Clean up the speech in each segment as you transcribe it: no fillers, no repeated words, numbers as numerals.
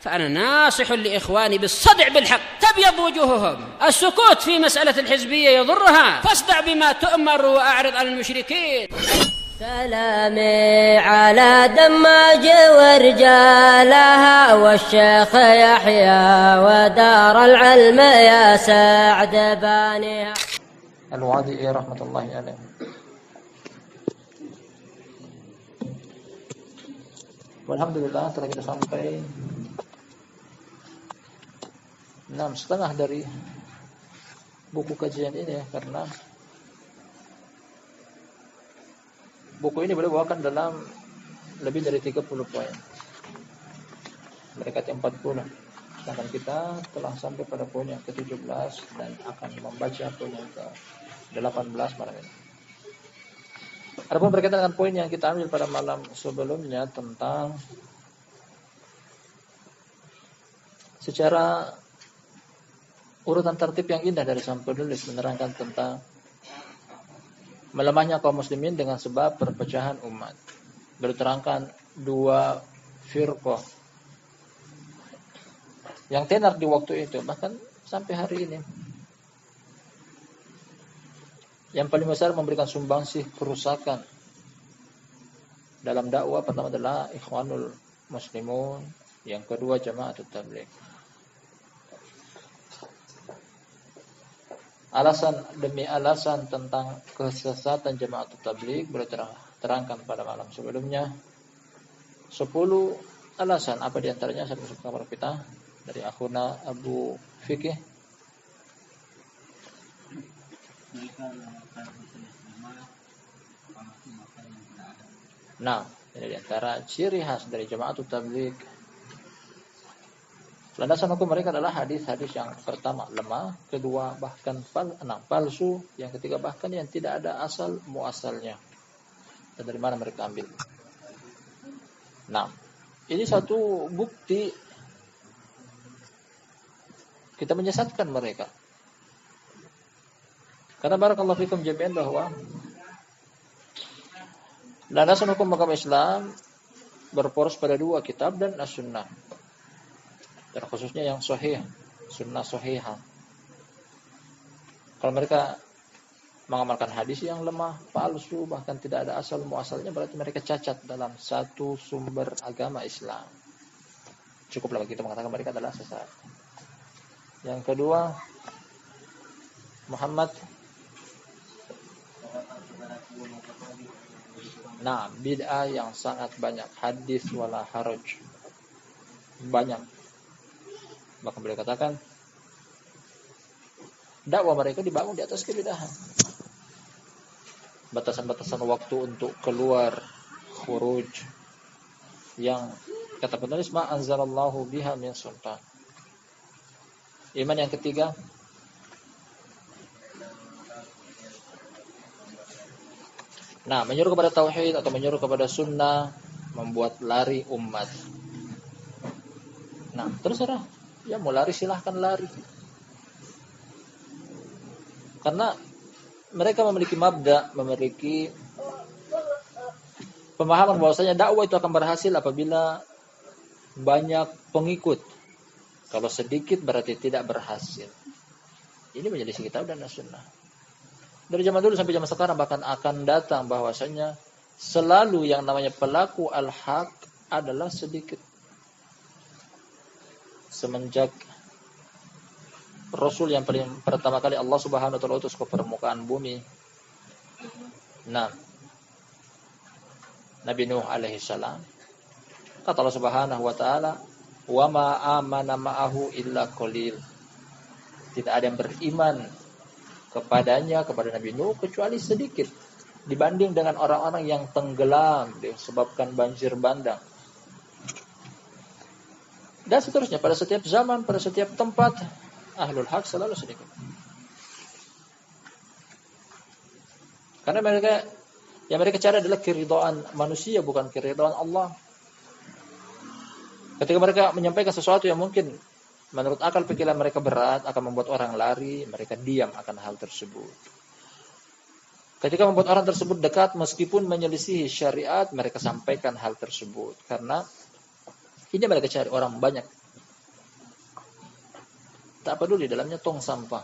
فأنا ناصح لإخواني بالصدع بالحق تبيض وجوههم. السكوت في مسألة الحزبية يضرها، فاصدع بما تؤمر وأعرض عن المشركين. سلامي على دماج ورجالها والشيخ يحيى ودار العلم يا سعد بانيها. الوادعي رحمة الله عليه. Alhamdulillah telah kita sampai 6,5 dari buku kajian ini ya, karena buku ini boleh bawakan dalam lebih dari 30 poin. Mereka 40. Sedangkan kita telah sampai pada poin yang ke-17 dan akan membaca poin yang ke-18 malam ini. Adapun berkaitan dengan poin yang kita ambil pada malam sebelumnya tentang secara urutan tertib yang indah dari sang penulis menerangkan tentang melemahnya kaum muslimin dengan sebab perpecahan umat. Berterangkan 2 firqah yang tenar di waktu itu, bahkan sampai hari ini. Yang paling besar memberikan sumbangsih kerusakan dalam dakwah, pertama adalah Ikhwanul Muslimun, yang kedua Jama'atut Tabligh. Alasan demi alasan tentang kesesatan Jama'atut Tabligh boleh terangkan pada malam sebelumnya. 10 alasan, apa diantaranya? Saya masuk kamar kita dari akhuna Abu Fikih. Nah, ini diantara ciri khas dari Jama'atut Tabligh. Landasan hukum mereka adalah hadis-hadis yang pertama lemah, kedua bahkan palsu, yang ketiga bahkan yang tidak ada asal muasalnya. Dan dari mana mereka ambil? Nah, ini satu bukti kita menyesatkan mereka. Karena barakallahu fikum jami'an bahwa landasan hukum agama Islam berporos pada 2 kitab dan as-sunnah. Dan khususnya yang sahih, sunnah sahihah. Kalau mereka mengamalkan hadis yang lemah, palsu, bahkan tidak ada asal muasalnya, berarti mereka cacat dalam satu sumber agama Islam. Cukuplah kita mengatakan mereka adalah sesat. Yang kedua, Muhammad bid'ah yang sangat banyak, hadis wala haraj, banyak. Bahkan boleh katakan dakwah mereka dibangun di atas kebid'ahan. Batasan-batasan waktu untuk keluar khuruj yang kata penulis ma anzalallahu biha min sultan. Iman yang ketiga, menyuruh kepada tauhid atau menyuruh kepada sunnah, membuat lari umat. Terserah, ya mau lari silahkan lari. Karena mereka memiliki mabda, memiliki pemahaman bahwasanya dakwah itu akan berhasil apabila banyak pengikut. Kalau sedikit berarti tidak berhasil. Ini menjadi kitab dan sunnah. Dari zaman dulu sampai zaman sekarang, bahkan akan datang bahwasanya selalu yang namanya pelaku al-haq adalah sedikit. Semenjak Rasul yang paling pertama kali Allah Subhanahu wa taala utus ke permukaan bumi, Nabi Nuh alaihi salam, kata Allah Subhanahu wa taala, "Wa ma amana ma'ahu illa qalil." Tidak ada yang beriman kepadanya, kepada Nabi Nuh, kecuali sedikit dibanding dengan orang-orang yang tenggelam disebabkan banjir bandang. Dan seterusnya, pada setiap zaman, pada setiap tempat, ahlul haq selalu sedikit. Karena mereka cari adalah keridhaan manusia, bukan keridhaan Allah. Ketika mereka menyampaikan sesuatu yang mungkin menurut akal pikiran mereka berat, akan membuat orang lari, mereka diam akan hal tersebut. Ketika membuat orang tersebut dekat, meskipun menyelisihi syariat, mereka sampaikan hal tersebut. Karena ini mereka cari orang banyak. Tak peduli dalamnya tong sampah.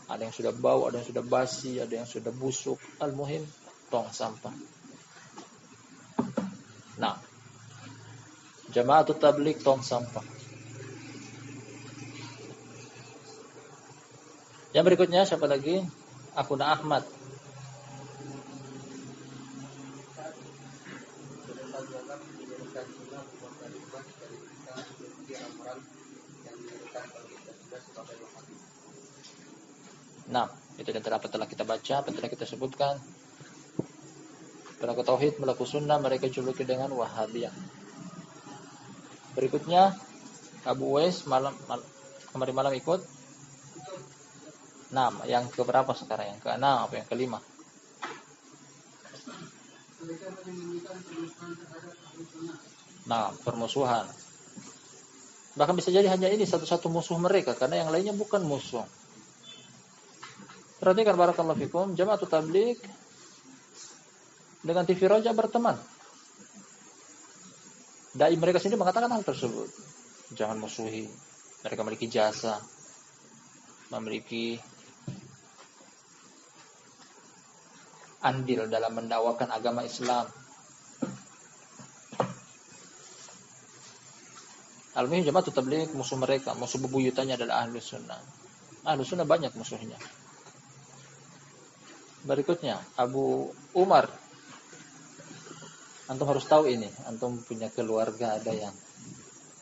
Ada yang sudah bau, ada yang sudah basi, ada yang sudah busuk. Al-muhim tong sampah. Nah, Jama'atut Tabligh tong sampah. Yang berikutnya siapa lagi? Akhuna Ahmad. Nah, itu yang telah kita baca, apa telah kita sebutkan. Pelaku tauhid, pelaku sunnah, mereka juluki dengan Wahabiyah. Berikutnya Abu Uwais kemarin malam ikut. Nah, yang keberapa sekarang? Yang ke-6 apa yang ke-5? Nah, permusuhan. Bahkan bisa jadi hanya ini satu-satu musuh mereka, karena yang lainnya bukan musuh. Perhatikan barakallahu fikum, Jama'atut Tabligh dengan TV Roja berteman. Dai mereka sendiri mengatakan hal tersebut. Jangan musuhi. Mereka memiliki jasa, memiliki andil dalam mendakwakan agama Islam. Al-muhim Jama'atut Tabligh musuh mereka, musuh bebuyutannya adalah Ahlus Sunnah. Ahlus Sunnah banyak musuhnya. Berikutnya Abu Umar. Antum harus tahu ini. Antum punya keluarga ada yang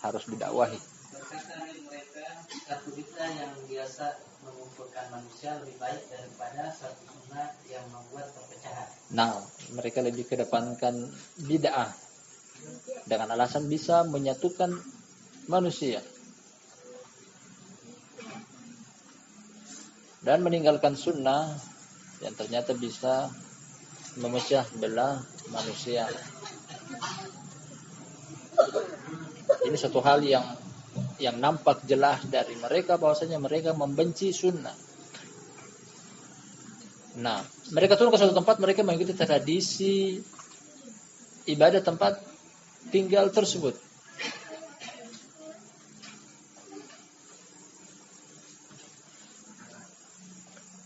harus didakwahi. Berkata mereka, satu bid'ah yang biasa mengumpulkan manusia lebih baik daripada satu sunnah yang membuat perpecahan. Nah, mereka lebih kedepankan bid'ah dengan alasan bisa menyatukan manusia dan meninggalkan sunnah yang ternyata bisa memecah belah manusia. Ini satu hal yang nampak jelas dari mereka, bahwasanya mereka membenci sunnah. Nah, mereka turun ke suatu tempat, mereka mengikuti tradisi ibadah tempat tinggal tersebut.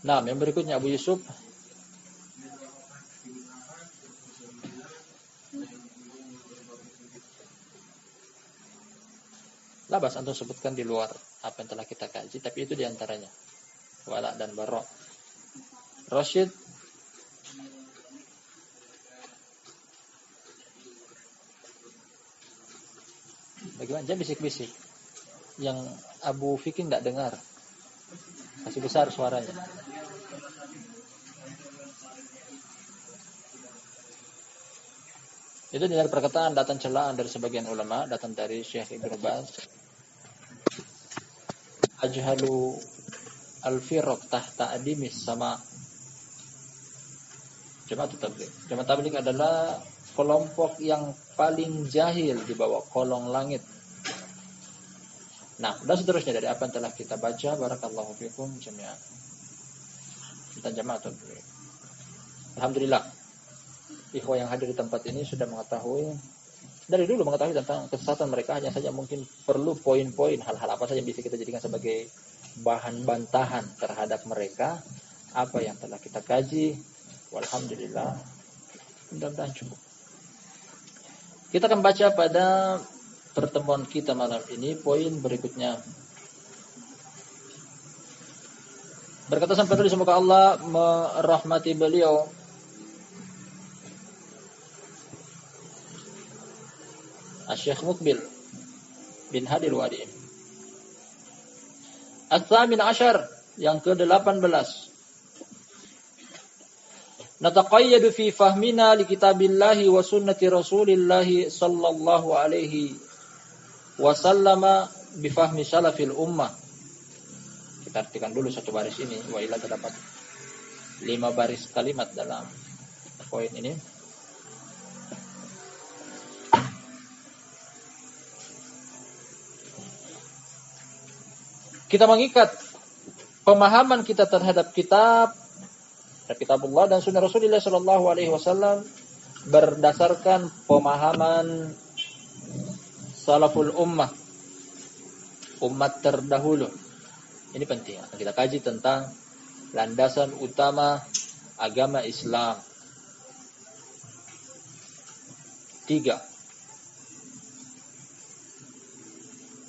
Nah, yang berikutnya Abu Yusuf. Labas antum sebutkan di luar apa yang telah kita kaji, tapi itu diantaranya Wala dan Bara. Rashid. Bagaimana? Jangan bisik-bisik. Yang Abu Fikri tidak dengar. Masih besar suaranya. Itu dari perkataan datang celaan dari sebagian ulama, datang dari Syekh Ibnu Baz. Ajhalu al-firq tahta adimis sama Jama'atut Tabligh. Jama'atut Tabligh adalah kelompok yang paling jahil di bawah kolong langit. Nah, dan seterusnya dari apa yang telah kita baca, barakallahu fikum jami'an. Tentang Jama'atut Tabligh. Alhamdulillah. Ikhwah yang hadir di tempat ini sudah mengetahui, dari dulu mengetahui tentang kesesatan mereka, hanya saja mungkin perlu poin-poin hal-hal apa saja yang bisa kita jadikan sebagai bahan bantahan terhadap mereka, apa yang telah kita kaji. Walhamdulillah, mudah-mudahan cukup. Kita akan baca pada pertemuan kita malam ini poin berikutnya. Berkata sampai tadi, semoga Allah merahmati beliau. Syekh Mukbil bin Hadil Wadi. Al-Thamin Ashar, yang ke-18. Nataqayyadu fi fahmina li kitabillahi wa sunnati rasulillahi sallallahu alaihi wasallama bi fahmi salafil ummah. Kita artikan dulu satu baris ini, wa ila terdapat 5 baris kalimat dalam poin ini. Kita mengikat pemahaman kita terhadap kitabullah dan sunnah Rasulullah sallallahu alaihi wasallam berdasarkan pemahaman salaful ummah. umat terdahulu. Ini penting. Kita kaji tentang landasan utama agama Islam. 3.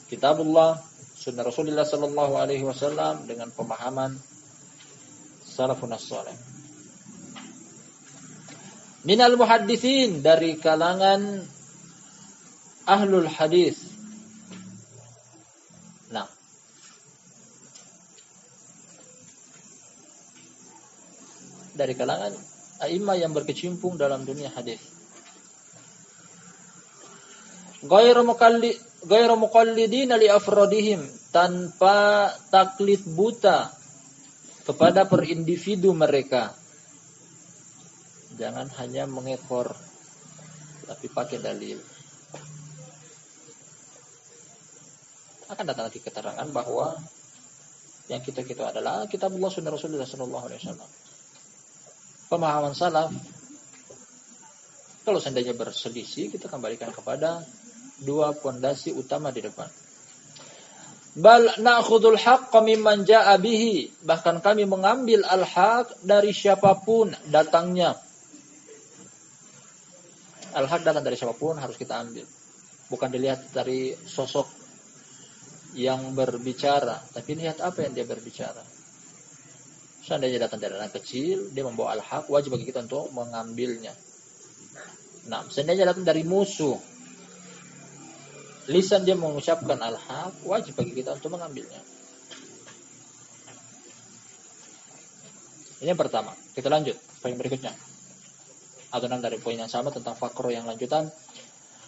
Kitabullah, sunnah Rasulullah sallallahu alaihi wasallam dengan pemahaman salafun as-salih. Minal muhadditsin, dari kalangan ahlul hadis. Nah, dari kalangan a'immah yang berkecimpung dalam dunia hadis. Ghairu muqallidina li afradihim, tanpa taklid buta kepada per individu mereka. Jangan hanya mengekor, tapi pakai dalil. Akan datang nanti keterangan bahwa yang kita adalah kitabullah sunnah Rasulullah sallallahu alaihi wasallam. Pemahaman salaf, kalau seandainya berselisih, kita kembalikan kepada dua pondasi utama di depan. Bal na'khudul haqqa mimman ja'a bihi, bahkan kami mengambil al-haq dari siapapun datangnya. Al-haq datang dari siapapun harus kita ambil. Bukan dilihat dari sosok yang berbicara, tapi lihat apa yang dia berbicara. Seandainya datang dari anak kecil, dia membawa al-haq, wajib bagi kita untuk mengambilnya. Nah, seandainya datang dari musuh, lisan dia mengucapkan al-haq, wajib bagi kita untuk mengambilnya. Ini yang pertama. Kita lanjut poin berikutnya. Atau dari poin yang sama tentang fakro yang lanjutan.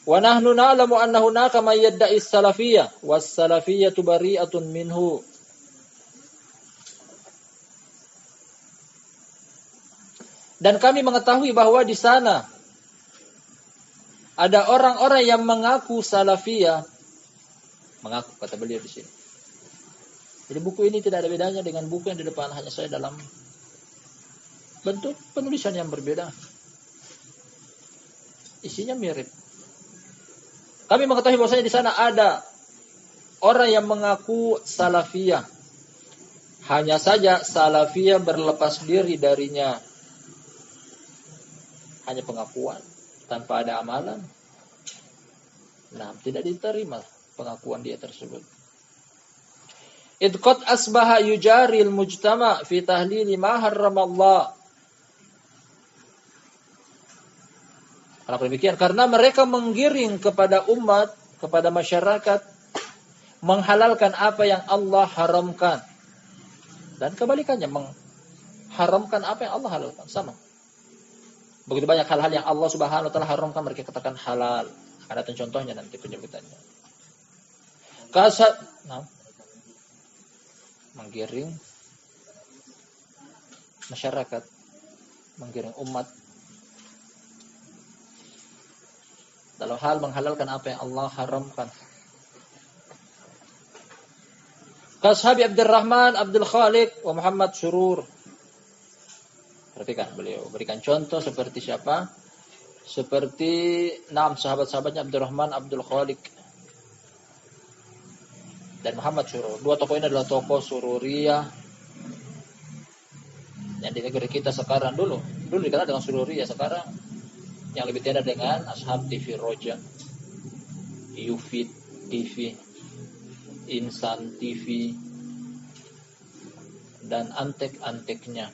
Wa nahnu na'lamu anna hunaka may yadda'i as-salafiyyah was-salafiyyatu bari'atun minhu. Dan kami mengetahui bahwa di sana ada orang-orang yang mengaku salafiyah. Mengaku, kata beliau di sini. Jadi buku ini tidak ada bedanya dengan buku yang di depan, hanya saya dalam bentuk penulisan yang berbeda. Isinya mirip. Kami mengetahui bahwasanya di sana ada orang yang mengaku salafiyah. Hanya saja salafiyah berlepas diri darinya. Hanya pengakuan tanpa ada amalan. Nah, tidak diterima pengakuan dia tersebut. Idqat asbaha yujaril mujtama fi tahlili ma harramallah. Kenapa demikian? Karena mereka menggiring kepada umat, kepada masyarakat, menghalalkan apa yang Allah haramkan. Dan kebalikannya, mengharamkan apa yang Allah halalkan. Sama. Begitu banyak hal-hal yang Allah subhanahu wa ta'ala haramkan, mereka katakan halal. Akan datang contohnya nanti penyebutannya. Menggiring masyarakat, menggiring umat dalam hal menghalalkan apa yang Allah haramkan. Kashabi Abdurrahman Abdul Khaliq wa Muhammad Surur. Perhatikan, beliau berikan contoh seperti siapa? Seperti 6 sahabat-sahabatnya Abdurrahman Abdul Khaliq dan Muhammad Surur. Dua tokoh ini adalah tokoh Sururiyah yang di negeri kita sekarang. Dulu dikenal dengan Sururiyah, sekarang yang lebih tenar dengan Ashab TV Roja, Yufid TV, Insan TV, dan antek-anteknya.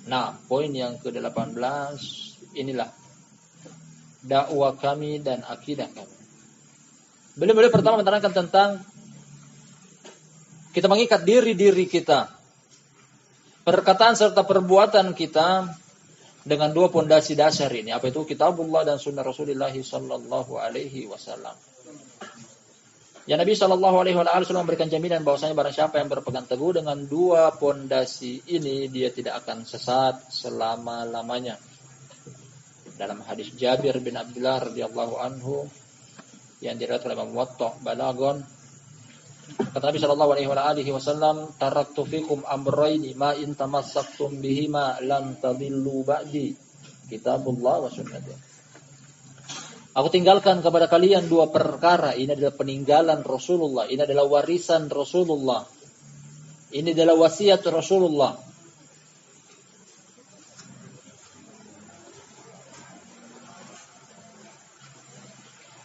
Nah, poin yang ke-18, inilah dakwah kami dan akidah kami. Beliau pertama menerangkan tentang kita mengikat diri kita, perkataan serta perbuatan kita dengan dua pondasi dasar ini. Apa itu? Kitabullah dan sunnah Rasulullah sallallahu alaihi wasallam. Ya, Nabi sallallahu alaihi wasallam memberikan jaminan bahwasanya barang siapa yang berpegang teguh dengan dua pondasi ini, dia tidak akan sesat selama-lamanya. Dalam hadis Jabir bin Abdullah radhiyallahu anhu yang diriwayatkan oleh Imam Muwatta Balagon, kata Nabi sallallahu alaihi wasallam, taraktu fikum amrayni ma in tamassaktum bihima lan tadillu ba'di, kitabullah wa sunnati. Aku tinggalkan kepada kalian dua perkara. Ini adalah peninggalan Rasulullah. Ini adalah warisan Rasulullah. Ini adalah wasiat Rasulullah.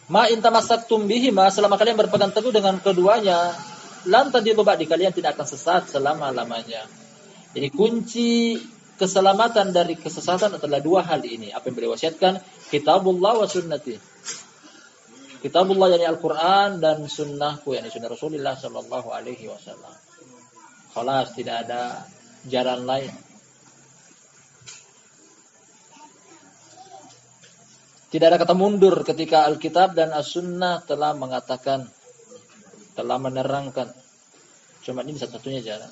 Ma in tamassaktum bihima, selama kalian berpegang teguh dengan keduanya, lan tadillu ba'di, kalian tidak akan sesat selama-lamanya. Jadi kunci keselamatan dari kesesatan adalah dua hal ini. Apa yang beliau wasiatkan? Kitabullah wa sunnati. Kitabullah yakni Al-Qur'an dan sunnahku yakni sunnah Rasulullah sallallahu alaihi wasallam. Khalas, tidak ada jalan lain. Tidak ada kata mundur ketika Alkitab dan As-Sunnah telah mengatakan, telah menerangkan. Cuma ini satu-satunya jalan.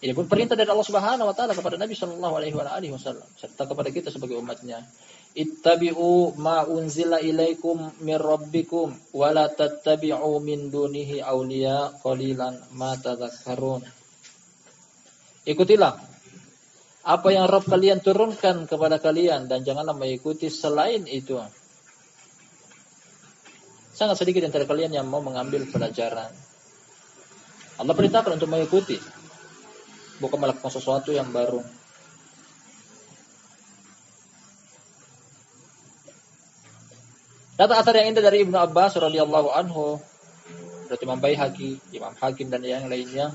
Ini pun perintah dari Allah Subhanahu wa taala kepada Nabi sallallahu alaihi wasallam serta kepada kita sebagai umatnya. Ittabi'u ma unzila ilaikum mir rabbikum wa la tattabi'u min dunihi awliya qalilan ma tadhakkarun. Ikutilah apa yang Rabb kalian turunkan kepada kalian dan janganlah mengikuti selain itu. Sangat sedikit antara kalian yang mau mengambil pelajaran. Allah perintahkan untuk mengikuti, bukan melakukan sesuatu yang baru. Data asar yang indah dari Ibnu Abbas radhiyallahu anhu, dari Imam Baihaqi, Imam Hakim dan yang lainnya.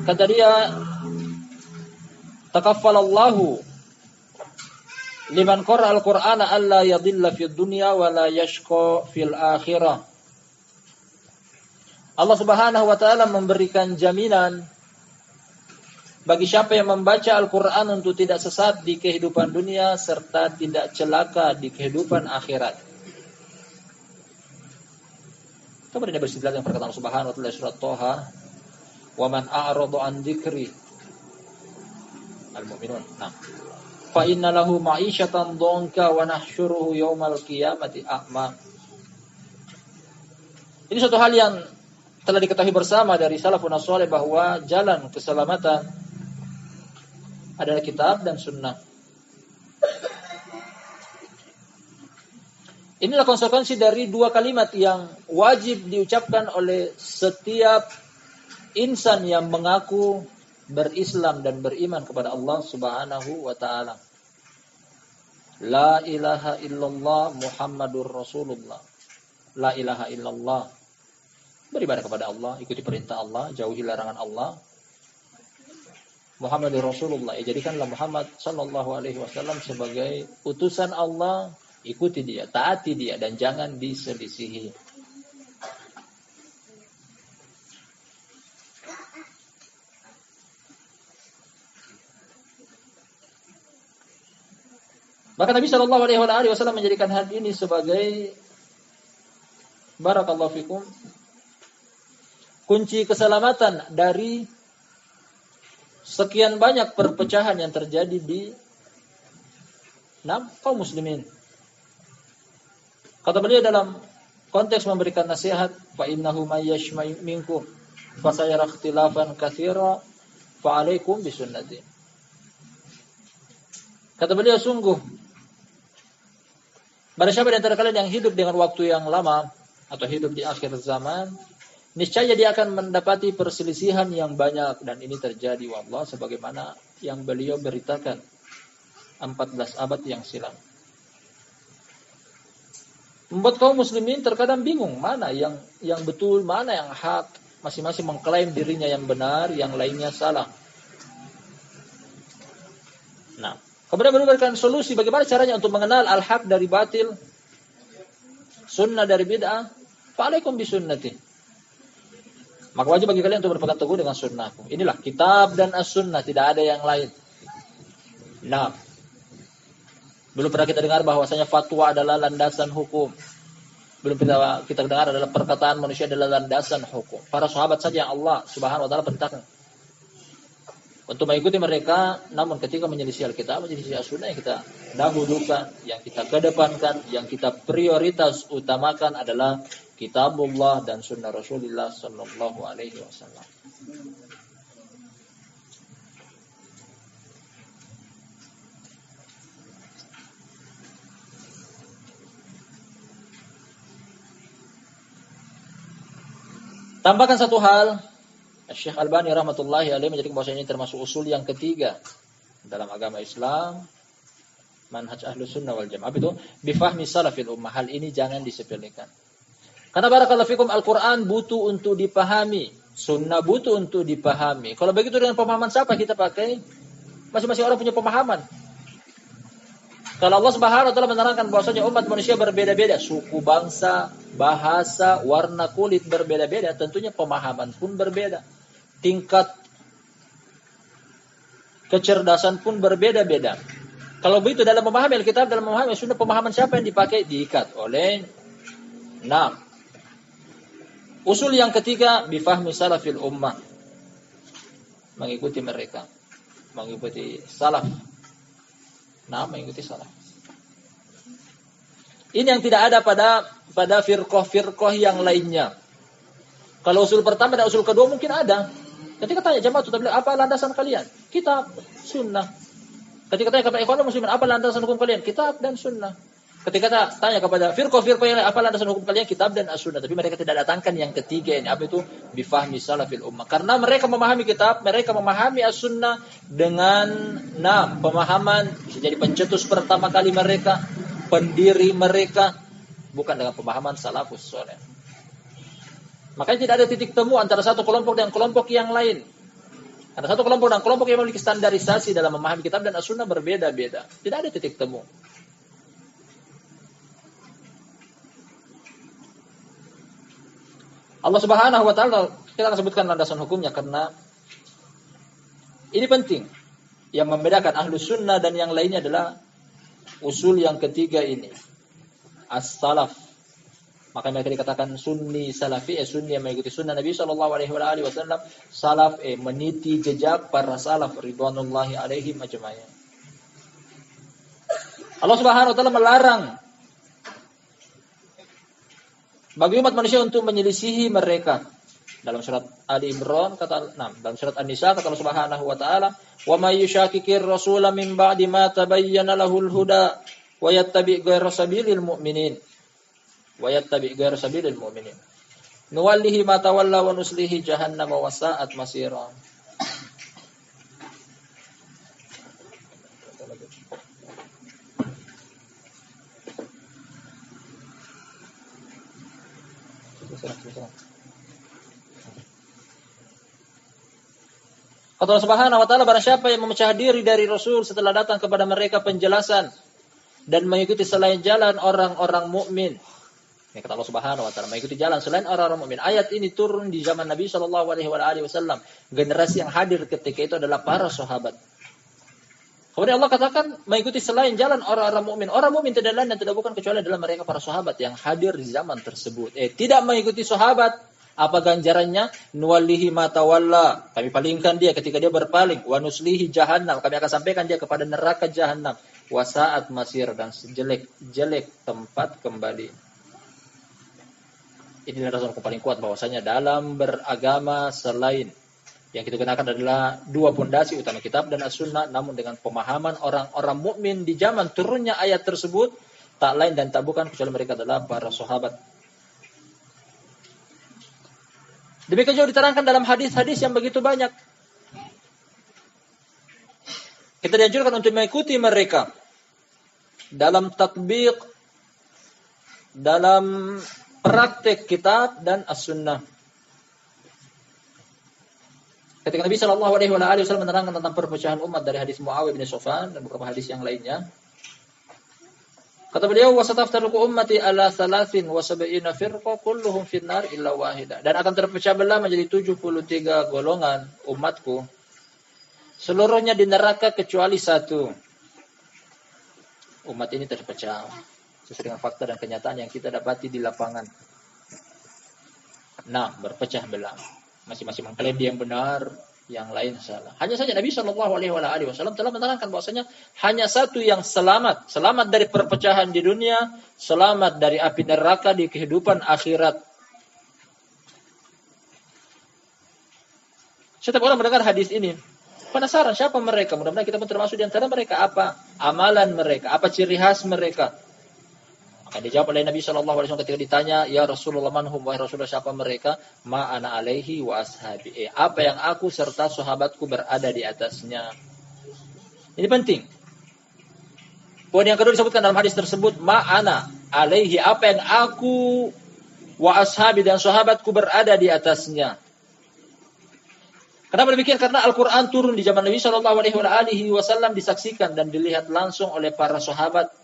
Kata dia, takaffalallahu liman qara al-Qur'ana alla yadhilla fid dunya wa la yashqa fil akhirah. Allah Subhanahu wa taala memberikan jaminan bagi siapa yang membaca Al-Qur'an untuk tidak sesat di kehidupan dunia serta tidak celaka di kehidupan akhirat. Kemudian dia beristidlal yang perkataan Subhanahu wa taala surat Thaha, wa man a'rada an dzikri al-mu'minun. Nah, fa inna lahu ma'isyatan dhanka wa nahsyuruhu yaumal qiyamati a'ma. Ini suatu hal yang telah diketahui bersama dari salafun saleh bahwa jalan keselamatan adalah kitab dan sunnah. Inilah konsekuensi dari dua kalimat yang wajib diucapkan oleh setiap insan yang mengaku berislam dan beriman kepada Allah Subhanahu wa taala. La ilaha illallah Muhammadur Rasulullah. La ilaha illallah. Beribadah kepada Allah, ikuti perintah Allah, jauhi larangan Allah. Muhammadur Rasulullah. Jadikanlah Muhammad sallallahu alaihi wasallam sebagai utusan Allah, ikuti dia, taati dia dan jangan diselisihi. Maka Nabi sallallahu alaihi wasallam menjadikan hal ini sebagai barakallahu fikum kunci keselamatan dari sekian banyak perpecahan yang terjadi di kaum muslimin. Kata beliau dalam konteks memberikan nasihat, fa innahu may yashma minkum fa sayara ikhtilafan katsira fa alaikum bisunnati. Kata beliau, sungguh pada siapa di antara kalian yang hidup dengan waktu yang lama atau hidup di akhir zaman, niscaya dia akan mendapati perselisihan yang banyak, dan ini terjadi wallah sebagaimana yang beliau beritakan 14 abad yang silam. Membuat kaum muslimin terkadang bingung mana yang betul, mana yang hak. Masing-masing mengklaim dirinya yang benar, yang lainnya salah. Nah, kemudian memberikan solusi bagaimana caranya untuk mengenal al-haq dari batil, sunnah dari bid'ah. Fa'alaikum bisunnati. Maka wajib bagi kalian untuk berpegang teguh dengan sunnahku. Inilah kitab dan as-sunnah, tidak ada yang lain. Nah, belum pernah kita dengar bahwasanya fatwa adalah landasan hukum. Belum pernah kita dengar adalah perkataan manusia adalah landasan hukum. Para sahabat saja yang Allah Subhanahu wa taala perintahkan untuk mengikuti mereka, namun ketika menyelisih Alkitab, menyelisih As-Sunnah, yang kita dahulukan, yang kita kedepankan, yang kita prioritas utamakan adalah Kitabullah dan Sunnah Rasulullah Sallallahu Alaihi Wasallam. Tambahkan satu hal, Syekh Albani rahmatullahi alaihi menjadikan bahwa ini termasuk usul yang ketiga dalam agama Islam, manhaj ahlus sunnah wal jamaah, itu bifahmi salafil ummah. Hal ini jangan disepelekan. Karena barakallahu fikum, Al-Quran butuh untuk dipahami, sunnah butuh untuk dipahami. Kalau begitu dengan pemahaman siapa kita pakai? Masing-masing orang punya pemahaman. Kalau Allah Subhanahu wa taala menerangkan bahwasanya umat manusia berbeda-beda, suku, bangsa, bahasa, warna kulit berbeda-beda, tentunya pemahaman pun berbeda. Tingkat kecerdasan pun berbeda-beda. Kalau begitu dalam memahami Alkitab, dalam memahami sunnah, pemahaman siapa yang dipakai? Diikat oleh usul yang ketiga, bifahmi salafil ummah. Mengikuti mereka. Mengikuti salaf. Mengikuti salaf. Ini yang tidak ada pada firqah-firqah yang lainnya. Kalau usul pertama dan usul kedua mungkin ada. Ketika tanya jamaah tabligh, apa landasan kalian? Kitab, sunnah. Ketika tanya kepada ikhwanul muslimin, apa landasan hukum kalian? Kitab dan sunnah. Ketika tanya kepada firqah-firqah yang lain, apa landasan hukum kalian? Kitab dan as-sunnah. Tapi mereka tidak datangkan yang ketiga ini. Apa itu? Bifahmi salafil ummah. Karena mereka memahami kitab, mereka memahami as-sunnah dengan pemahaman, bisa jadi pencetus pertama kali mereka, pendiri mereka, bukan dengan pemahaman salafus saleh. Makanya tidak ada titik temu antara satu kelompok dan kelompok yang lain. Ada satu kelompok dan kelompok yang memiliki standarisasi dalam memahami kitab dan as-sunnah berbeda-beda. Tidak ada titik temu. Allah Subhanahu wa taala, kita akan sebutkan landasan hukumnya karena ini penting. Yang membedakan ahlus sunnah dan yang lainnya adalah usul yang ketiga ini. As-salaf. Maka mereka dikatakan sunni salafi, sunni yang mengikuti sunnah Nabi sallallahu alaihi wasallam, salaf meniti jejak para salaf ridwanullahi alaihim ajma'in. Allah Subhanahu wa taala melarang bagi umat manusia untuk menyelisihi mereka. Dalam surat Ali Imran dalam surat An-Nisa kata Allah Subhanahu wa taala, "Wa may yushaqiqir rasula min ba'di ma tabayyana lahul huda wa yattabi' ghayra sabilil mu'minin." Wa yattabi' ghayra sabilil mu'minin. Nuwallihi ma tawalla wa nuslihi jahannam wa sa'at masira. Kata Allah Subhanahu wa taala, barang siapa yang memecah diri dari Rasul setelah datang kepada mereka penjelasan dan mengikuti selain jalan orang-orang mukmin. Ini kata Allah Subhanahu wa taala, mengikuti jalan selain orang-orang mukmin. Ayat ini turun di zaman Nabi sallallahu alaihi wasallam. Generasi yang hadir ketika itu adalah para sahabat. Kemudian Allah katakan mengikuti selain jalan orang-orang mukmin. Orang mukmin tidak lain dan tidak bukan kecuali adalah mereka para sahabat yang hadir di zaman tersebut. Tidak mengikuti sahabat, apa ganjarannya? Nuwallihi ma tawalla. Kami palingkan dia ketika dia berpaling. Wa nuslihi jahannam. Kami akan sampaikan dia kepada neraka jahannam. Wa sa'at masir, dan sejelek-jelek tempat kembali. Ini adalah dasar paling kuat bahwasanya dalam beragama selain yang kita gunakan adalah dua pondasi utama, kitab dan as-sunnah, namun dengan pemahaman orang-orang mukmin di zaman turunnya ayat tersebut, tak lain dan tak bukan kecuali mereka adalah para sahabat. Demikian juga diterangkan dalam hadis-hadis yang begitu banyak. Kita dianjurkan untuk mengikuti mereka dalam tatbiq, dalam praktek kitab dan as-sunnah. Ketika Nabi sallallahu alaihi wasallam menerangkan tentang perpecahan umat dari hadis Muawiyah bin Sufyan dan beberapa hadis yang lainnya, kata beliau, "Wasataftariqu ummati ala 73 firqah kulluhum finnar illa wahidah." Dan akan terpecah belah menjadi 73 golongan umatku. Seluruhnya di neraka kecuali satu. Umat ini terpecah sesuai dengan fakta dan kenyataan yang kita dapati di lapangan. Berpecah belah. Masing-masing mengklaim dia yang benar, yang lain salah. Hanya saja Nabi sallallahu alaihi wasallam telah menerangkan bahwasanya hanya satu yang selamat dari perpecahan di dunia, selamat dari api neraka di kehidupan akhirat. Setiap orang mendengar hadis ini penasaran siapa mereka. Mudah-mudahan kita pun termasuk di antara mereka. Apa amalan mereka, apa ciri khas mereka. Dan dijawab oleh Nabi SAW ketika ditanya, ya Rasulullah manhum, wahai Rasulullah siapa mereka? Ma ana alaihi wa ashabi. Apa yang aku serta sahabatku berada di atasnya. Ini penting. Poin yang kedua disebutkan dalam hadis tersebut, ma ana alaihi, apa yang aku wa ashabi dan sahabatku berada di atasnya. Kenapa demikian? Karena Al-Quran turun di zaman Nabi SAW disaksikan dan dilihat langsung oleh para sahabat.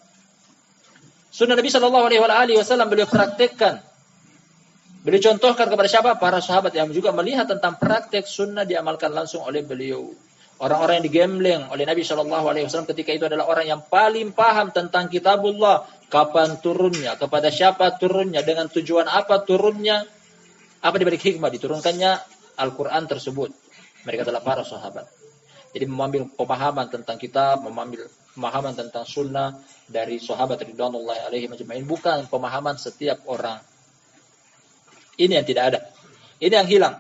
Sunnah Nabi SAW beliau praktekkan. Beliau contohkan kepada siapa? Para sahabat yang juga melihat tentang praktek sunnah diamalkan langsung oleh beliau. Orang-orang yang digembleng oleh Nabi SAW ketika itu adalah orang yang paling paham tentang kitabullah. Kapan turunnya, kepada siapa turunnya, dengan tujuan apa turunnya, apa dibalik hikmah diturunkannya Al-Quran tersebut. Mereka adalah para sahabat. Jadi mengambil pemahaman tentang kitab, mengambil pemahaman tentang sunnah dari sahabat ridwanullahi alaihim ajma'in, bukan pemahaman setiap orang. Ini yang tidak ada. Ini yang hilang.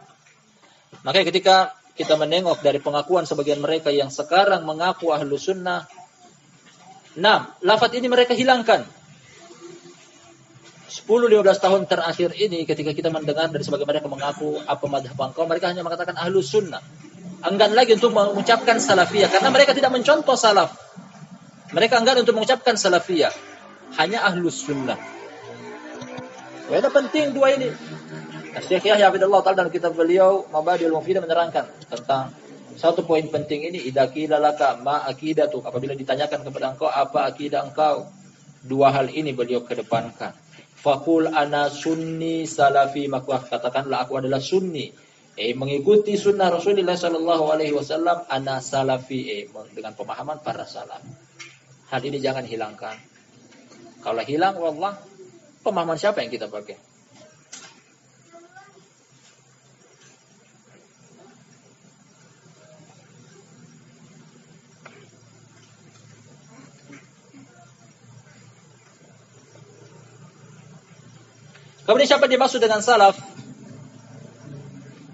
Makanya ketika kita menengok dari pengakuan sebagian mereka yang sekarang mengaku ahlu sunnah, lafaz ini mereka hilangkan. 10-15 tahun terakhir ini ketika kita mendengar dari sebagian mereka mengaku apa madhab engkau, mereka hanya mengatakan ahlu sunnah. Enggan lagi untuk mengucapkan salafiyah karena mereka tidak mencontoh salaf. Mereka enggan untuk mengucapkan salafiyah, hanya ahlus sunnah. Itu penting dua ini. Syekh Yahya Hafidhullah Ta'ala dalam kitab beliau Mabadiul Mufidah menerangkan tentang satu poin penting ini, idza qila laka ma aqidatu, apabila ditanyakan kepada engkau apa akidah engkau, dua hal ini beliau kedepankan. Faqul ana sunni salafi, maka katakanlah aku adalah sunni, mengikuti sunnah Rasulullah sallallahu alaihi wasallam, ana salafi, dengan pemahaman para salaf. Hal ini jangan hilangkan. Kalau hilang, wallah, pemahaman siapa yang kita pakai? Kemudian siapa dimaksud dengan salaf?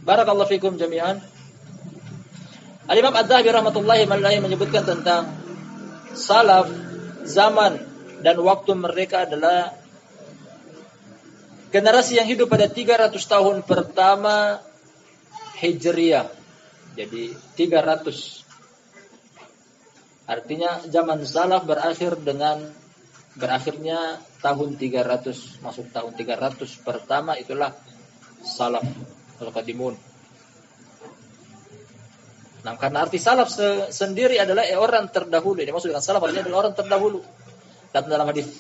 Barakallahu fikum jami'an. Al-Imam Adz-Dzahabi rahmatullahi alaihi menyebutkan tentang salaf, zaman dan waktu mereka adalah generasi yang hidup pada 300 tahun pertama Hijriyah. Jadi 300. Artinya zaman salaf berakhirnya tahun 300, masuk tahun 300 pertama itulah salaf al-qadimun. Nah, karena arti salaf sendiri adalah orang terdahulu. Ini maksud dengan salaf artinya adalah orang terdahulu. Dan dalam hadis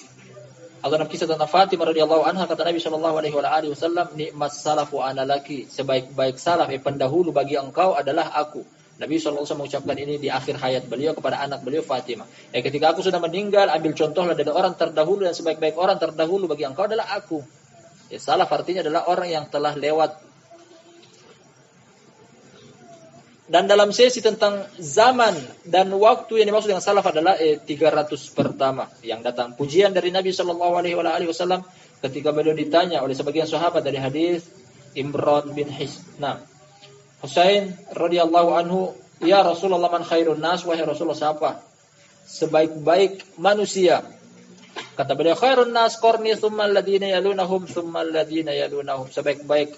dalam kisah tentang Fatimah radhiyallahu anha kata Nabi sallallahu alaihi wasallam, nikmat salafu ana laki, sebaik-baik salaf pendahulu bagi engkau adalah aku. Nabi SAW mengucapkan ini di akhir hayat beliau kepada anak beliau Fatimah. Ketika aku sudah meninggal, ambil contohlah dari orang terdahulu, dan sebaik-baik orang terdahulu bagi engkau adalah aku. Salaf artinya adalah orang yang telah lewat. Dan dalam sesi tentang zaman dan waktu yang dimaksud dengan salaf adalah 300 pertama yang datang. Pujian dari Nabi SAW ketika beliau ditanya oleh sebagian sahabat dari hadis Imran bin Husain radhiyallahu anhu, ya Rasulullah man khairun nas, wahai Rasulullah siapa sebaik-baik manusia? Kata beliau, khairun nas qarni tsumma alladziina yalunahum tsumma alladziina yalunahum. Sebaik-baik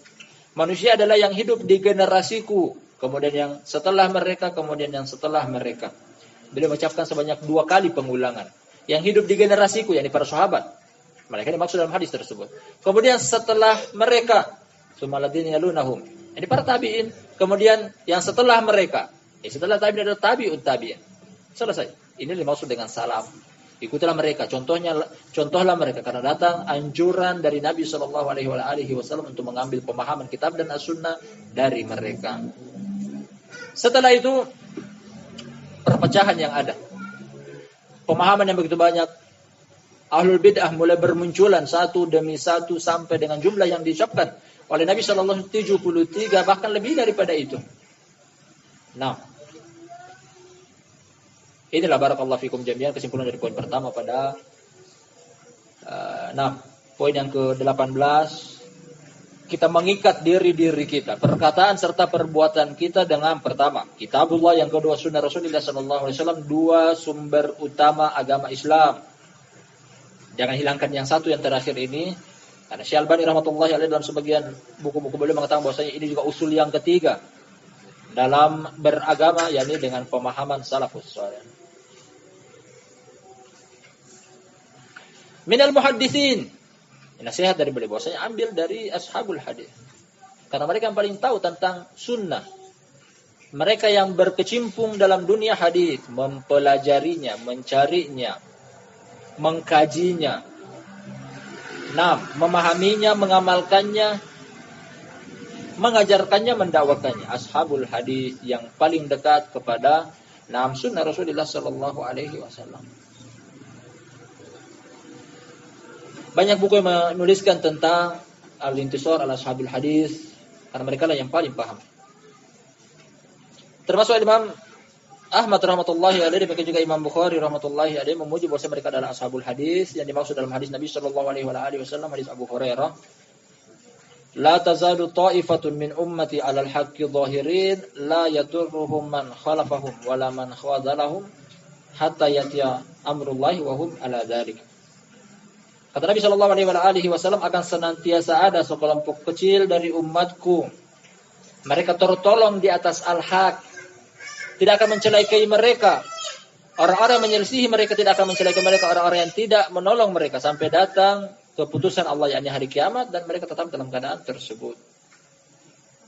manusia adalah yang hidup di generasiku, kemudian yang setelah mereka, kemudian yang setelah mereka. Beliau mengucapkan sebanyak 2 kali pengulangan. Yang hidup di generasiku, yakni para sahabat. Mereka dimaksud dalam hadis tersebut. Kemudian setelah mereka, tsumma alladziina yalunahum. Ini para tabi'in. Kemudian yang setelah mereka. Setelah tabi'in adalah tabi'ut tabi'in. Selesai. Ini dimaksud dengan salaf. Ikutilah mereka. Contohlah mereka. Karena datang anjuran dari Nabi SAW untuk mengambil pemahaman kitab dan as-sunnah dari mereka. Setelah itu, perpecahan yang ada. Pemahaman yang begitu banyak. Ahlul bid'ah mulai bermunculan satu demi satu sampai dengan jumlah yang diucapkan oleh Nabi SAW 73, bahkan lebih daripada itu. Nah, inilah barakallahu fikum jami'an kesimpulan dari poin pertama pada poin yang ke-18, kita mengikat diri kita, perkataan serta perbuatan kita dengan pertama kitabullah, yang kedua sunnah Rasulullah SAW, 2 sumber utama agama Islam. Jangan hilangkan yang satu yang terakhir ini. Karena Syekh Albani rahmatullahi alaihi dalam sebagian buku-buku beliau mengatakan bahwasanya ini juga usul yang ketiga dalam beragama, yakni dengan pemahaman salafus saleh. Minal muhadditsin. Nasihat dari beliau bahwasanya ambil dari ashabul hadis. Karena mereka yang paling tahu tentang sunnah. Mereka yang berkecimpung dalam dunia hadis, mempelajarinya, mencarinya, mengkajinya. Memahaminya, mengamalkannya, mengajarkannya, mendakwakannya. Ashabul hadis yang paling dekat kepada sunnah Rasulullah sallallahu alaihi wasallam. Banyak buku yang menuliskan tentang al-intisar ala ashabul hadis karena mereka lah yang paling paham. Termasuk Imam Ahmad rahmatullahi alaihi, demikian juga Imam Bukhari rahmatullahi alaihi memuji bahwa mereka adalah ashabul hadis yang dimaksud dalam hadis Nabi sallallahu alaihi wasallam, hadis Abu Hurairah, la tazalu ta'ifatun min ummati 'alal haqqi dhahirin la yadurruhum man khalafahum wala man khadhalahum hatta yatiya amrullahi wa hum 'ala dzalik. Kata Nabi sallallahu alaihi wasallam, akan senantiasa ada sekelompok kecil dari umatku, mereka tertolong di atas al-haq, tidak akan mencelakai mereka. Orang-orang yang menyelisihi mereka tidak akan mencelakai mereka. Orang-orang yang tidak menolong mereka sampai datang keputusan Allah, yakni hari kiamat, dan mereka tetap dalam keadaan tersebut.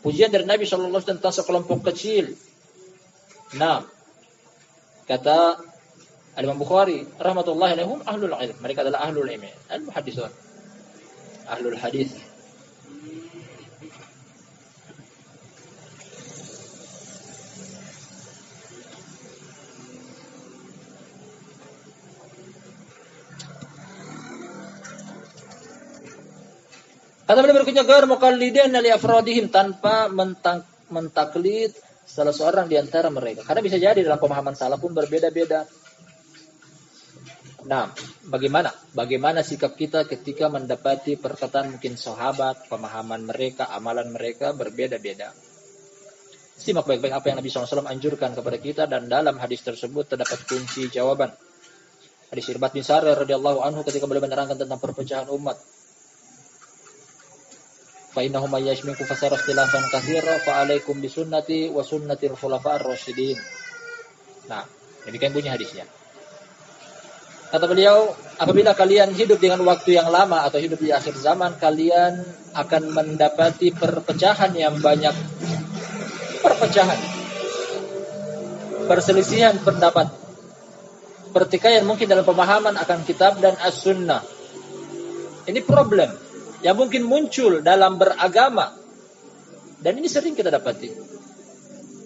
Pujian dari Nabi SAW tentang sekelompok kecil. Kata Imam Bukhari rahmatullahi alaihim, ahlul ilm. Mereka adalah ahlul ilm, al-muhaddisun, ahlul hadis. Kata beliau berikutnya, gar muqallidin li afradihim, tanpa mentaklid salah seorang di antara mereka. Karena bisa jadi dalam pemahaman salaf pun berbeda-beda. Bagaimana sikap kita ketika mendapati perkataan mungkin sahabat, pemahaman mereka, amalan mereka berbeda-beda. Simak baik-baik apa yang Nabi SAW anjurkan kepada kita, dan dalam hadis tersebut terdapat kunci jawaban. Hadis Irbad bin Sari radhiyallahu anhu ketika beliau menerangkan tentang perpecahan umat. Fa innahu may yash minkum fasara ikhtilafan katsira fa alaikum bi sunnati wa sunnatil khulafa'ir rasyidin. Demikian bunyi hadisnya. Kata beliau, apabila kalian hidup dengan waktu yang lama atau hidup di akhir zaman, kalian akan mendapati perpecahan yang banyak. Perselisihan pendapat, pertikaian mungkin dalam pemahaman akan kitab dan as-sunnah. Ini problem yang mungkin muncul dalam beragama, dan ini sering kita dapati.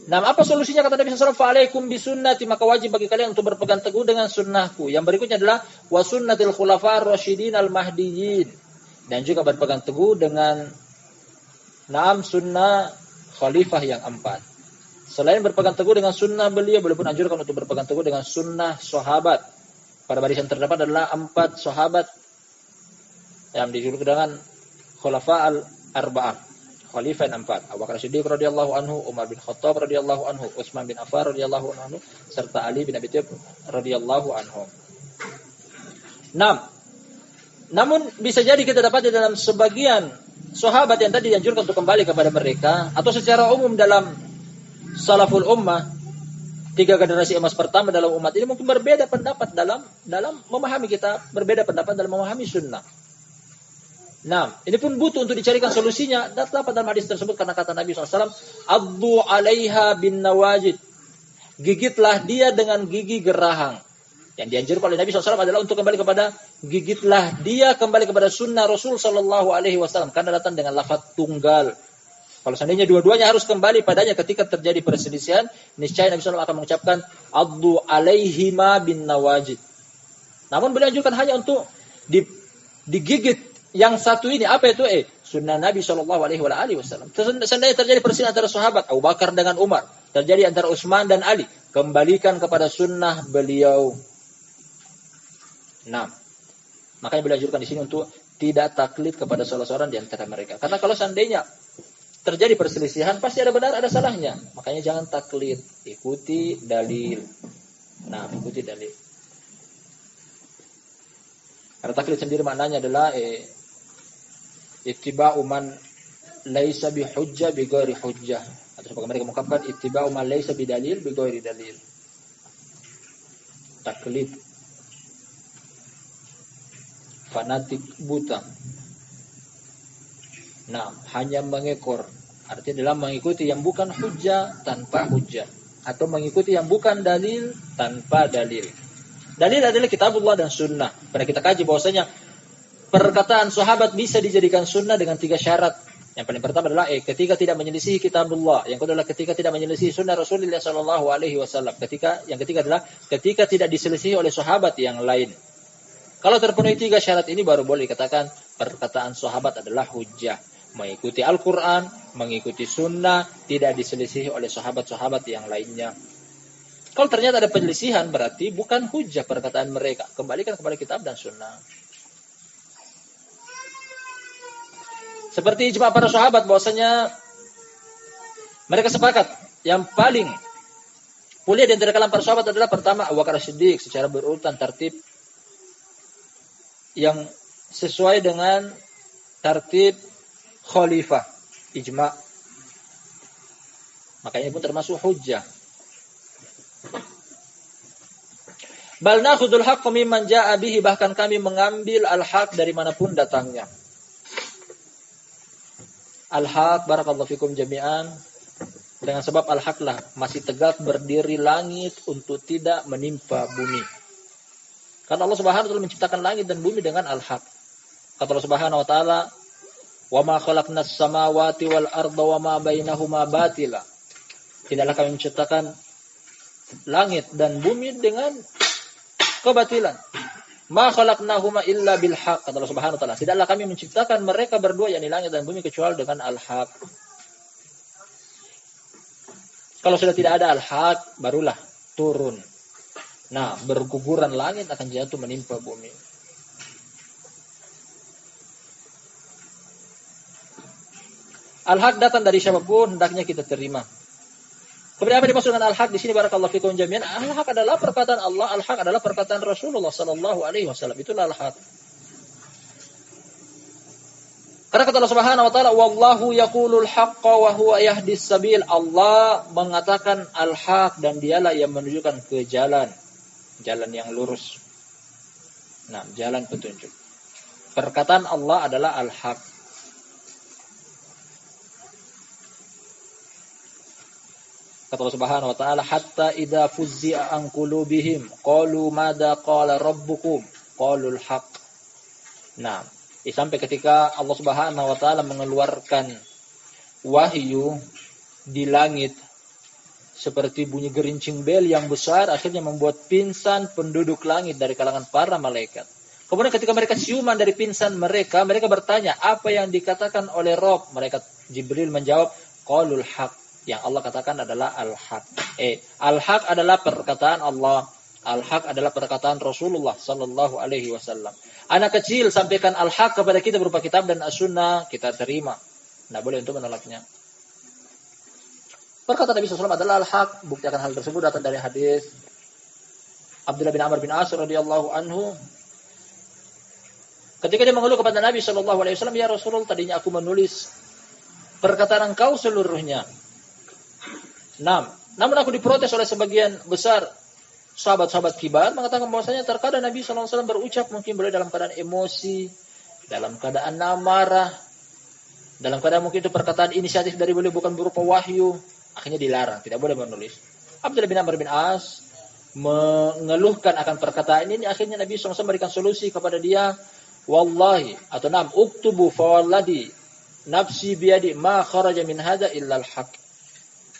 Apa solusinya? Kata Nabi SAW, fa'alaikum bisunnati, maka wajib bagi kalian untuk berpegang teguh dengan sunnahku. Yang berikutnya adalah wa sunnatil khulafa'ir rasyidin al-mahdiyyin, dan juga berpegang teguh dengan sunnah khalifah yang 4. Selain berpegang teguh dengan sunnah beliau pun anjurkan untuk berpegang teguh dengan sunnah sahabat. Pada barisan terdapat adalah 4 sahabat yang dijuluki dengan khulafa al-arba'ah, khalifah 4. Abu Bakar Siddiq radhiyallahu anhu, Umar bin Khattab radhiyallahu anhu, Utsman bin Affan radhiyallahu anhu, serta Ali bin Abi Thalib radhiyallahu anhu. Namun bisa jadi kita dapat dalam sebagian sahabat yang tadi dianjurkan untuk kembali kepada mereka, atau secara umum dalam salaful ummah, 3 generasi emas pertama dalam umat ini mungkin berbeda pendapat dalam memahami kitab, berbeda pendapat dalam memahami sunnah. Ini pun butuh untuk dicarikan solusinya. Dapat dalam hadis tersebut, karena kata Nabi SAW, addu alaiha bin nawajid, gigitlah dia dengan gigi gerahang. Yang dianjurkan oleh Nabi SAW adalah untuk kembali kepada, gigitlah dia kembali kepada sunnah Rasul SAW, karena datang dengan lafaz tunggal. Kalau seandainya dua-duanya harus kembali padanya ketika terjadi perselisihan, niscaya Nabi SAW akan mengucapkan addu alaihima bin nawajid. Namun beliau anjurkan hanya untuk digigit yang satu ini. Apa itu? Sunnah Nabi SAW. Seandainya terjadi perselisihan antara sahabat Abu Bakar dengan Umar, terjadi antara Utsman dan Ali, kembalikan kepada sunnah beliau. Makanya beliau anjurkan di sini untuk tidak taklid kepada salah seorang di antara mereka. Karena kalau seandainya terjadi perselisihan, pasti ada benar, ada salahnya. Makanya jangan taklid, ikuti dalil. Ikuti dalil. Karena taklid sendiri maknanya adalah ittiba'u man laisa bihujjah bi ghairi hujjah. Atau sebagai mereka mengungkapkan ittiba'u man laisa bidalil bi ghairi dalil. Taklid fanatik buta. Nah, hanya mengekor. Artinya adalah mengikuti yang bukan hujjah tanpa hujjah. Atau mengikuti yang bukan dalil tanpa dalil. Dalil adalah kitabullah dan sunnah. Pada kita kaji bahwasanya perkataan sahabat bisa dijadikan sunnah dengan 3 syarat. Yang paling pertama adalah ketika tidak menyelisihi kitabullah. Yang kedua adalah ketika tidak menyelisihi sunnah Rasulullah sallallahu alaihi wasallam. Yang ketiga adalah ketika tidak diselisihi oleh sahabat yang lain. Kalau terpenuhi 3 syarat ini baru boleh dikatakan perkataan sahabat adalah hujjah. Mengikuti Al-Quran, mengikuti sunnah, tidak diselisihi oleh sahabat-sahabat yang lainnya. Kalau ternyata ada penyelisihan, berarti bukan hujjah perkataan mereka. Kembalikan kepada kitab dan sunnah. Seperti ijma' para sahabat, bahwasanya mereka sepakat. Yang paling mulia di antara kalangan para sahabat adalah pertama, Abu Bakar As-Siddiq secara berurutan tertib yang sesuai dengan tertib khalifah, ijma'. Makanya pun termasuk hujjah. Bal nakhudul haqqa mimman jaa'a bihi, bahkan kami mengambil al-haq dari manapun datangnya. Al-haq, barakallahu fikum jami'an, dengan sebab al-haq lah masih tegak berdiri langit untuk tidak menimpa bumi. Karena Allah Subhanahu wa taala menciptakan langit dan bumi dengan al-haq. Kata Allah Subhanahu wa taala, "Wa ma khalaqnas samawati wal arda wa ma bainahuma batila." Tidaklah kami menciptakan langit dan bumi dengan kebatilan. Ma khalaqnahuma illa bil haqq. Kata Allah Subhanahu wa taala, tidaklah kami menciptakan mereka berdua, yakni langit dan bumi, kecuali dengan al-haq. Kalau sudah tidak ada al-haq, barulah turun. Nah, berguguran langit akan jatuh menimpa bumi. Al-haq datang dari siapapun, hendaknya kita terima. Kemudian apa dimaksud dengan al-haq di sini, barakallahu fikum jami'an? Al-haq adalah perkataan Allah, al-haq adalah perkataan Rasulullah sallallahu alaihi wasallam. Itulah al-haq. Karena kata Allah Subhanahu wa taala, "Wallahu yaqulul haqqa wa huwa yahdis sabil." Allah mengatakan al-haq dan dialah yang menunjukkan ke jalan yang lurus. Nah, jalan petunjuk. Perkataan Allah adalah al-haq. Kata Allah Subhanahu wa taala, "Hatta idza fuzzi'a an qulubihim qalu madza qala rabbukum qalul haqq." Nah, sampai ketika Allah Subhanahu wa taala mengeluarkan wahyu di langit seperti bunyi gerincing bel yang besar, akhirnya membuat pingsan penduduk langit dari kalangan para malaikat. Kemudian ketika mereka siuman dari pingsan mereka bertanya, apa yang dikatakan oleh Rabb? Jibril menjawab, qalul haqq. Yang Allah katakan adalah al-haq. Al-haq adalah perkataan Allah. Al-haq adalah perkataan Rasulullah sallallahu alaihi wasallam. Anak kecil sampaikan al-haq kepada kita berupa kitab dan as-sunnah, kita terima. Tidak boleh untuk menolaknya. Perkataan Nabi SAW adalah al-haq. Bukti akan hal tersebut datang dari hadis Abdullah bin Amr bin As radhiyallahu anhu. Ketika dia mengeluh kepada Nabi sallallahu alaihi wasallam, "Ya Rasulullah, tadinya aku menulis perkataan engkau seluruhnya. Namun aku diprotes oleh sebagian besar sahabat-sahabat kibar, mengatakan bahwasanya terkadang Nabi SAW berucap mungkin boleh dalam keadaan emosi, dalam keadaan marah, dalam keadaan mungkin itu perkataan inisiatif dari beliau bukan berupa wahyu, akhirnya dilarang, tidak boleh menulis." Abdullah bin Amr bin As mengeluhkan akan perkataan ini, akhirnya Nabi SAW memberikan solusi kepada dia, "Wallahi," atau "Uktubu fawalladi nafsi biyadi ma kharaja min hadza illa al-haq."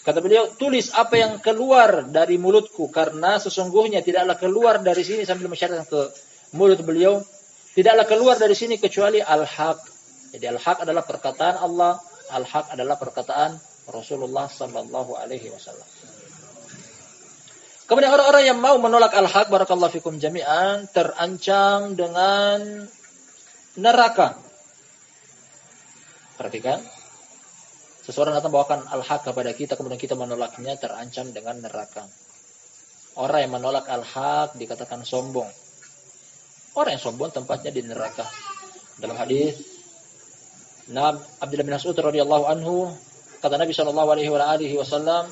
Kata beliau, tulis apa yang keluar dari mulutku, karena sesungguhnya tidaklah keluar dari sini, sambil mensyaratkan ke mulut beliau, tidaklah keluar dari sini kecuali al-haq. Jadi al-haq adalah perkataan Allah, al-haq adalah perkataan Rasulullah sallallahu alaihi wasallam. Kemudian orang-orang yang mau menolak al-haq, barakallahu fikum jami'an, terancam dengan neraka. Perhatikan. Seseorang datang bawakan al-haq kepada kita, kemudian kita menolaknya, terancam dengan neraka. Orang yang menolak al-haq dikatakan sombong. Orang yang sombong tempatnya di neraka. Dalam hadis Abdullah bin Mas'ud radhiyallahu anhu, kata Nabi sallallahu alaihi wasallam,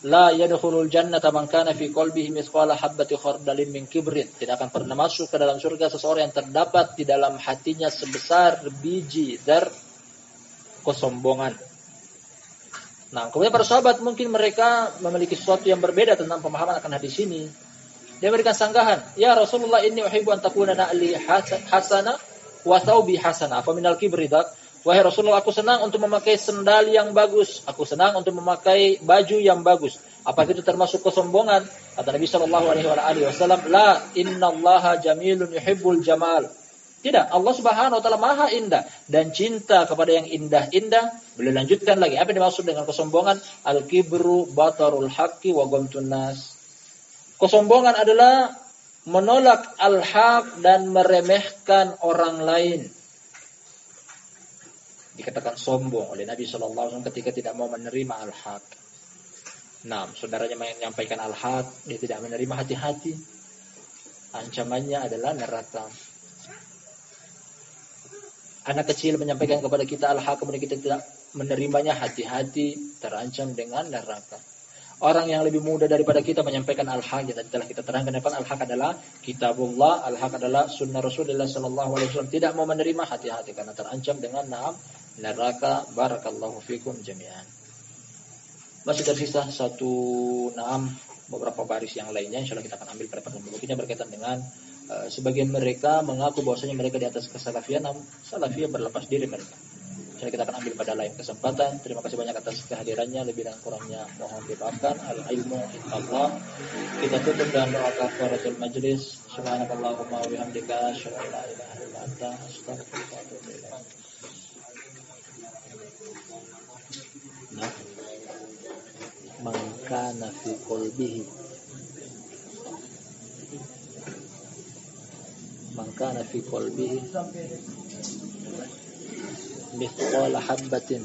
la yadkhulul jannata man kana fi qalbihi mithqala habbati khardalin min kibrin. Tidak akan pernah masuk ke dalam surga seseorang yang terdapat di dalam hatinya sebesar biji dar kesombongan. Nah, kemudian para sahabat mungkin mereka memiliki sesuatu yang berbeda tentang pemahaman akan hadis ini. Dia memberikan sanggahan, "Ya Rasulullah, inni uhibbu an takuna na'li hasana wa thawbi hasana. Apa minal kibri dak?" Wahai Rasulullah, aku senang untuk memakai sendal yang bagus. Aku senang untuk memakai baju yang bagus. Apa itu termasuk kesombongan? Kata Nabi sallallahu alaihi wasallam, "La, innallaha jamilun yuhibbul jamal." Tidak, Allah Subhanahu wa taala Maha indah dan cinta kepada yang indah-indah. Beliau lanjutkan lagi, apa yang dimaksud dengan kesombongan? Al-kibru batarul haqqi wa ghamtun nas. Kesombongan adalah menolak al-haq dan meremehkan orang lain. Dikatakan sombong oleh Nabi sallallahu alaihi wasallam ketika tidak mau menerima al-haq. Nah, saudaranya menyampaikan al-haq, dia tidak menerima, hati-hati. Ancamannya adalah neraka. Anak kecil menyampaikan kepada kita al-haq, kemudian kita tidak menerimanya, hati-hati, terancam dengan neraka. Orang yang lebih muda daripada kita menyampaikan al-haq, yang telah kita terangkan depan, al-haq adalah kitabullah, al-haq adalah sunnah Rasulullah sallallahu alaihi wasallam. Tidak mau menerima, hati-hati karena terancam dengan neraka. Barakallahu fikum jami'an. Masih tersisa beberapa baris yang lainnya, insyaallah kita akan ambil pada pertemuan berikutnya berkaitan dengan sebagian mereka mengaku bahwasanya mereka di atas kesalafian, namun salafiyah berlepas diri mereka. Jadi kita akan ambil pada lain kesempatan. Terima kasih banyak atas kehadirannya. Lebih dan kurangnya mohon dimaafkan. Al-ilmu indallah. Kita tutup dengan doa kafaratul majlis. Subhanakallahumma wa bihamdika asyhadu an la ilaha illa anta astaghfiruka wa atubu ilaik. Nah, man kana fi qalbihi mithqala habbatin